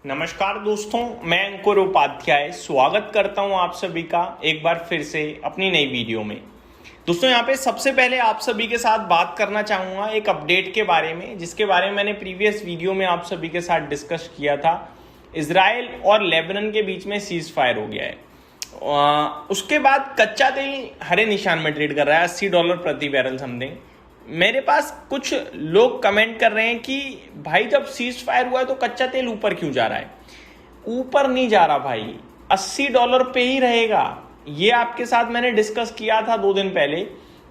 नमस्कार दोस्तों, मैं अंकुर उपाध्याय स्वागत करता हूं आप सभी का एक बार फिर से अपनी नई वीडियो में। दोस्तों यहाँ पे सबसे पहले आप सभी के साथ बात करना चाहूँगा एक अपडेट के बारे में, जिसके बारे में मैंने प्रीवियस वीडियो में आप सभी के साथ डिस्कस किया था। इजराइल और लेबनान के बीच में सीज फायर हो गया है। उसके बाद कच्चा तेल हरे निशान में ट्रेड कर रहा है, $80 प्रति बैरल समथिंग। मेरे पास कुछ लोग कमेंट कर रहे हैं कि भाई जब सीज फायर हुआ है तो कच्चा तेल ऊपर क्यों जा रहा है। ऊपर नहीं जा रहा भाई, $80 पे ही रहेगा। ये आपके साथ मैंने डिस्कस किया था 2 दिन पहले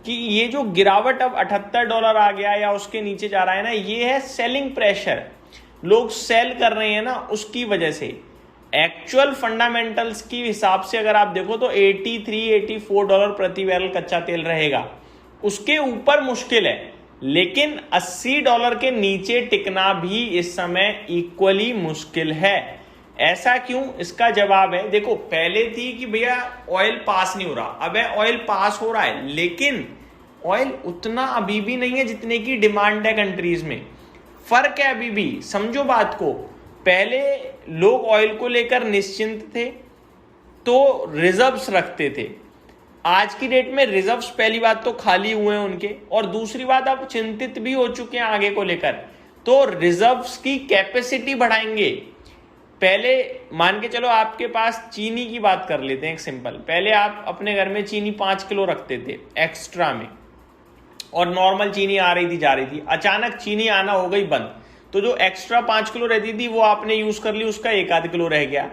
कि ये जो गिरावट अब $78 आ गया या उसके नीचे जा रहा है ना, ये है सेलिंग प्रेशर। लोग सेल कर रहे हैं ना, उसकी वजह से। एक्चुअल फंडामेंटल्स की हिसाब से अगर आप देखो तो $83-84 प्रति बैरल कच्चा तेल रहेगा। उसके ऊपर मुश्किल है, लेकिन $80 के नीचे टिकना भी इस समय इक्वली मुश्किल है। ऐसा क्यों? इसका जवाब है, देखो पहले थी कि भैया ऑयल पास नहीं हो रहा, अब है ऑयल पास हो रहा है, लेकिन ऑयल उतना अभी भी नहीं है जितने की डिमांड है कंट्रीज में। फर्क है अभी भी, समझो बात को। पहले लोग ऑयल को लेकर निश्चिंत थे तो रिजर्व्स रखते थे। आज की डेट में रिजर्व्स पहली बात तो खाली हुए हैं उनके, और दूसरी बात अब चिंतित भी हो चुके हैं आगे को लेकर, तो रिजर्व्स की कैपेसिटी बढ़ाएंगे। पहले मान के चलो आपके पास चीनी की बात कर लेते हैं एक सिंपल। पहले आप अपने घर में चीनी 5 किलो रखते थे एक्स्ट्रा में, और नॉर्मल चीनी आ रही थी जा रही थी। अचानक चीनी आना हो गई बंद, तो जो एक्स्ट्रा 5 किलो रहती थी वो आपने यूज कर ली, उसका 1 किलो रह गया।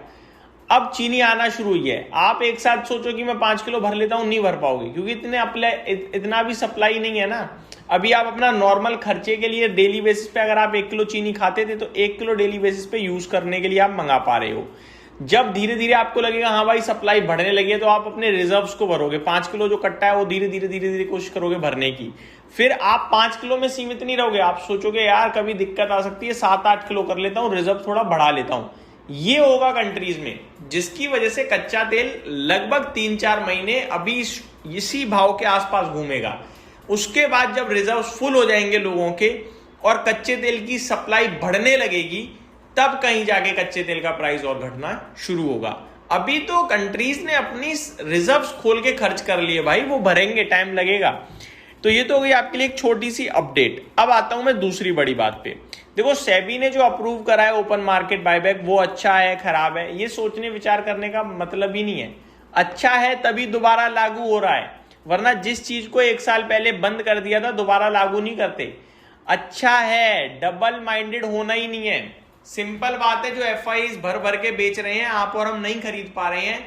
अब चीनी आना शुरू हुई है, आप एक साथ सोचो कि मैं 5 किलो भर लेता हूं, नहीं भर पाओगे, क्योंकि इतना भी सप्लाई नहीं है ना। अभी आप अपना नॉर्मल खर्चे के लिए डेली बेसिस पे अगर आप 1 किलो चीनी खाते थे तो 1 किलो डेली बेसिस पे यूज करने के लिए आप मंगा पा रहे हो। जब धीरे धीरे आपको लगेगा हाँ भाई सप्लाई बढ़ने लगी है, तो आप अपने रिजर्व्स को भरोगे। 5 किलो जो कट्टा है वो धीरे धीरे कोशिश करोगे भरने की। फिर आप 5 किलो में सीमित नहीं रहोगे, आप सोचोगे यार कभी दिक्कत आ सकती है, 7-8 किलो कर लेता हूँ, रिजर्व थोड़ा बढ़ा लेता हूँ। ये होगा कंट्रीज में, जिसकी वजह से कच्चा तेल लगभग 3-4 महीने अभी इसी भाव के आसपास घूमेगा। उसके बाद जब रिजर्व फुल हो जाएंगे लोगों के और कच्चे तेल की सप्लाई बढ़ने लगेगी, तब कहीं जाके कच्चे तेल का प्राइस और घटना शुरू होगा। अभी तो कंट्रीज ने अपनी रिजर्व्स खोल के खर्च कर लिए भाई, वो भरेंगे, टाइम लगेगा। तो ये तो हो गई आपके लिए एक छोटी सी अपडेट। अब आता हूं मैं दूसरी बड़ी बात पे। देखो सेबी ने जो अप्रूव करा है ओपन मार्केट बायबैक, वो अच्छा है खराब है, ये सोचने विचार करने का मतलब ही नहीं है। अच्छा है तभी दोबारा लागू हो रहा है, वरना जिस चीज को 1 साल पहले बंद कर दिया था दोबारा लागू नहीं करते। अच्छा है, डबल माइंडेड होना ही नहीं है। सिंपल बात है, जो एफआईज भर भर के बेच रहे हैं, आप और हम नहीं खरीद पा रहे हैं,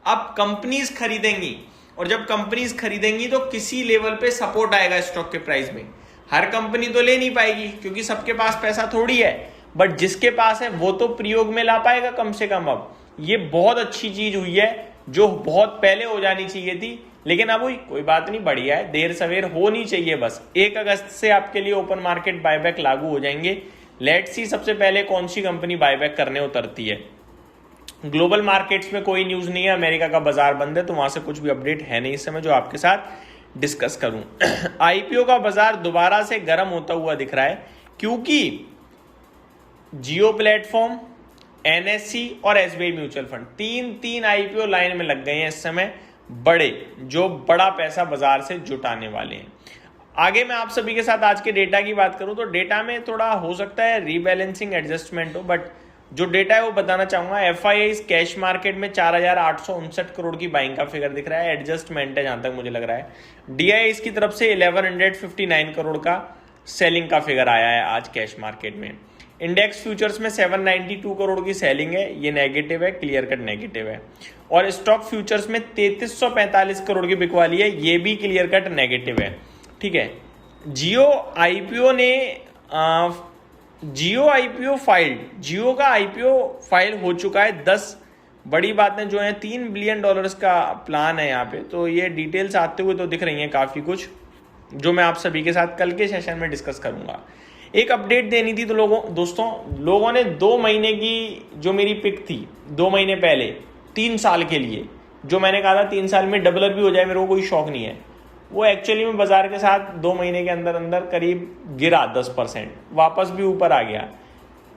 अब कंपनीज खरीदेंगी, और जब कंपनीज खरीदेंगी तो किसी लेवल पे सपोर्ट आएगा स्टॉक के प्राइस में। हर कंपनी तो ले नहीं पाएगी क्योंकि सबके पास पैसा थोड़ी है, बट जिसके पास है वो तो प्रयोग में ला पाएगा कम से कम। अब ये बहुत अच्छी चीज हुई है जो बहुत पहले हो जानी चाहिए थी, लेकिन अब हुई, कोई बात नहीं, बढ़िया है, देर सवेर होनी चाहिए बस। 1 अगस्त से आपके लिए ओपन मार्केट बायबैक लागू हो जाएंगे। लेट्स सी सबसे पहले कौन सी कंपनी बायबैक करने उतरती है। ग्लोबल मार्केट्स में कोई न्यूज नहीं है, अमेरिका का बाजार बंद है, तो वहां से कुछ भी अपडेट है नहीं इस समय जो आपके साथ डिस्कस करूं। आईपीओ का बाजार दोबारा से गर्म होता हुआ दिख रहा है, क्योंकि जियो प्लेटफॉर्म, एनएससी और एसबीआई म्यूचुअल फंड तीन आईपीओ लाइन में लग गए हैं इस समय, बड़े जो बड़ा पैसा बाजार से जुटाने वाले हैं। आगे मैं आप सभी के साथ आज के डेटा की बात करूं तो डेटा में थोड़ा हो सकता है रीबैलेंसिंग एडजस्टमेंट हो, बट जो डेटा है वो बताना चाहूंगा। एफआईआई कैश मार्केट में 4,859 करोड़ की बाइंग का फिगर दिख रहा है, एडजस्टमेंट है जहां तक मुझे लग रहा है। डीआई की तरफ से 1159 करोड़ का सेलिंग का फिगर आया है आज कैश मार्केट में। इंडेक्स फ्यूचर्स में 792 करोड़ की सेलिंग है, ये नेगेटिव है, क्लियर कट नेगेटिव है। और स्टॉक फ्यूचर्स में 3345 करोड़ की बिकवाली है, ये भी क्लियर कट नेगेटिव है। ठीक है, जियो आईपीओ फाइल्ड, जियो का आईपीओ फाइल हो चुका है। 10 बड़ी बातें जो हैं, $3 बिलियन का प्लान है यहाँ पे, तो ये डिटेल्स आते हुए तो दिख रही हैं काफी कुछ, जो मैं आप सभी के साथ कल के सेशन में डिस्कस करूंगा। एक अपडेट देनी थी तो लोगों ने 2 महीने की जो मेरी पिक थी 2 महीने पहले 3 साल के लिए, जो मैंने कहा था 3 साल में डबलर भी हो जाए, मेरे को कोई शौक नहीं है, वो एक्चुअली में बाजार के साथ 2 महीने के अंदर अंदर करीब गिरा 10%, वापस भी ऊपर आ गया।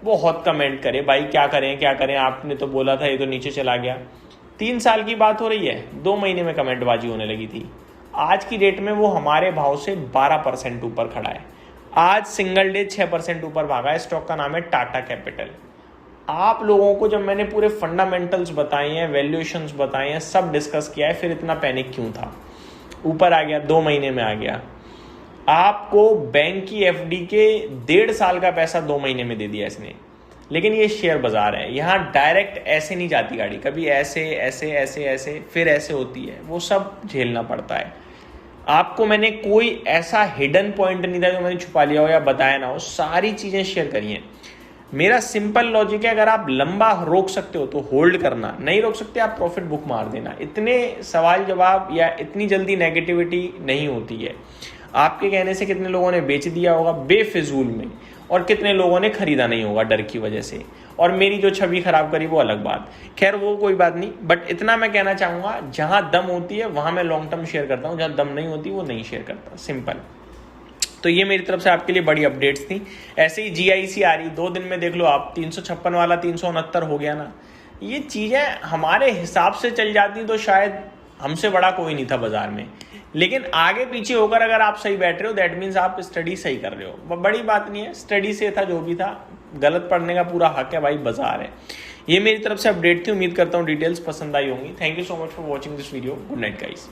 बहुत कमेंट करे भाई क्या करें, आपने तो बोला था ये तो नीचे चला गया। 3 साल की बात हो रही है, 2 महीने में कमेंटबाजी होने लगी थी। आज की डेट में वो हमारे भाव से 12% ऊपर खड़ा है। आज सिंगल डे 6% ऊपर भागा है। स्टॉक का नाम है टाटा कैपिटल। आप लोगों को जब मैंने पूरे फंडामेंटल्स बताए हैं, वैल्यूएशंस बताए हैं, सब डिस्कस किया है, फिर इतना पैनिक क्यों था? ऊपर आ गया, 2 महीने में आ गया। आपको बैंक की एफडी के 1.5 साल का पैसा 2 महीने में दे दिया इसने। लेकिन ये शेयर बाजार है, यहाँ डायरेक्ट ऐसे नहीं जाती गाड़ी, कभी ऐसे ऐसे ऐसे ऐसे फिर ऐसे होती है, वो सब झेलना पड़ता है। आपको मैंने कोई ऐसा हिडन पॉइंट नहीं था जो मैंने छुपा लिया हो या बताया ना हो, सारी चीज़ें शेयर करी हैं। मेरा सिंपल लॉजिक है, अगर आप लंबा रोक सकते हो तो होल्ड करना, नहीं रोक सकते आप प्रॉफिट बुक मार देना। इतने सवाल जवाब या इतनी जल्दी नेगेटिविटी नहीं होती है। आपके कहने से कितने लोगों ने बेच दिया होगा बेफिजूल में, और कितने लोगों ने खरीदा नहीं होगा डर की वजह से, और मेरी जो छवि खराब करी वो अलग बात। खैर वो कोई बात नहीं, बट इतना मैं कहना चाहूँगा, जहाँ दम होती है वहाँ मैं लॉन्ग टर्म शेयर करता हूँ, जहाँ दम नहीं होती वो नहीं शेयर करता, सिंपल। तो ये मेरी तरफ से आपके लिए बड़ी अपडेट्स थी। ऐसे ही GIC आ रही, 2 दिन में देख लो आप, 356 वाला 369 हो गया ना। ये चीज़ें हमारे हिसाब से चल जाती तो शायद हमसे बड़ा कोई नहीं था बाजार में। लेकिन आगे पीछे होकर अगर आप सही बैठ रहे हो, दैट मीन्स आप स्टडी सही कर रहे हो। बड़ी बात नहीं है, स्टडी से था जो भी था, गलत पढ़ने का पूरा हक है भाई, बाजार है। ये मेरी तरफ से अपडेट थी, उम्मीद करता हूँ डिटेल्स पसंद आई होंगी। Thank you so much for watching this video. Good night guys.